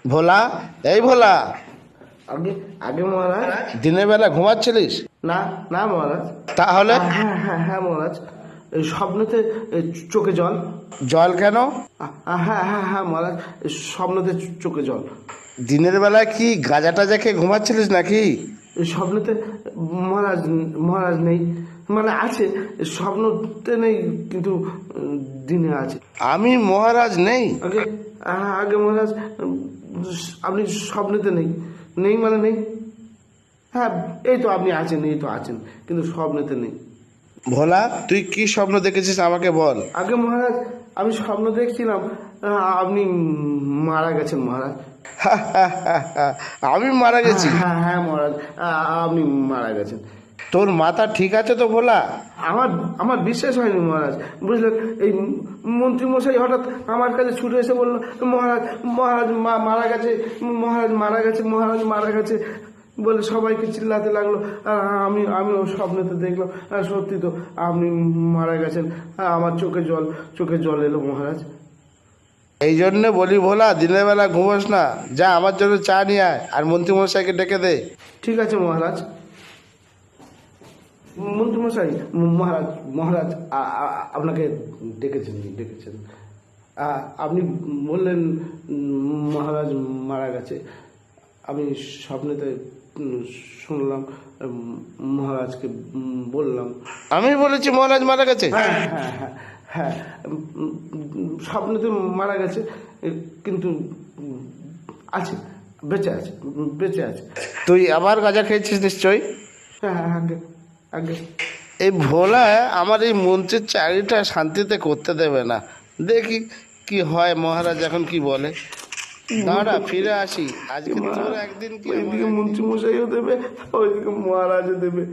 ভোলা, এই ভোলা, আগে আগে মহারাজ। দিনের বেলা ঘুমাচ্ছিলিস? না না মহারাজ। তাহলে হ্যাঁ হ্যাঁ হ্যাঁ মহারাজ, এই স্বপ্নতে চোখে জল। জল কেন? হ্যাঁ হ্যাঁ হ্যাঁ মহারাজ, স্বপ্নতে চোখে জল। দিনের বেলা কি গাঁজা টাজা খেয়ে ঘুমাচ্ছিলিস নাকি? স্বপ্নতে মহারাজ, মহারাজ নেই, মানে আছে, স্বপ্নতে নেই কিন্তু দিনে আছে। আমি মহারাজ নেই? আগে আগে মহারাজ, আপনি স্বপ্নেতে নেই, নেই মানে নেই। হ্যাঁ এই তো আপনি আছেন, এই তো আছেন, কিন্তু স্বপ্নেতে নেই। ভোলা, তুই কি স্বপ্ন দেখেছিস আমাকে বল। আগে মহারাজ, আমি স্বপ্ন দেখছিলাম আপনি মারা গেছেন মহারাজ। আমি মারা গেছি? হ্যাঁ হ্যাঁ মহারাজ, আপনি মারা গেছেন। তোর মাথা ঠিক আছে তো ভোলা? আমার আমার বিশ্বাস হয়নি মহারাজ, বুঝলেন। এই মন্ত্রীমশাই হঠাৎ আমার কাছে ছুটে এসে বললো, মহারাজ মহারাজ মারা গেছে, মহারাজ মারা গেছে, মহারাজ মারা গেছে বলে সবাইকে চিল্লাতে লাগলো। আর আমিও স্বপ্নেতে দেখলাম, সত্যি তো আপনি মারা গেছেন। আমার চোখে জল এলো মহারাজ। এই জন্য বলি ভোলা, দিনের বেলা ঘুমোস না। যা আমার জন্য চা নিয়ে আয়, আর মন্ত্রীমশাইকে ডেকে দে। ঠিক আছে মহারাজ। মন্ত্রীমশাই, মহারাজ মহারাজ আপনাকে ডেকেছেন। আপনি বললেন মহারাজ মারা গেছে। আমি স্বপ্নেতে শুনলাম, মহারাজকে বললাম। আমি বলেছি মহারাজ মারা গেছে? হ্যাঁ হ্যাঁ হ্যাঁ হ্যাঁ, স্বপ্নেতে মারা গেছে, কিন্তু আছে, বেঁচে আছে। তুই আবার গাঁজা খেয়েছিস নিশ্চয়ই? হ্যাঁ হ্যাঁ আগে আগে। এই ভোলা আমার এই মন্ত্রীর চাকরিটা শান্তিতে করতে দেবে না। দেখি কি হয়, মহারাজ এখন কি বলে। দাঁড়া, ফিরে আসি। আজকে তোর একদিন কি আমার ওইদিকে একদিন। মন্ত্রীমশাইও দেবে, ওইদিকে মহারাজও দেবে।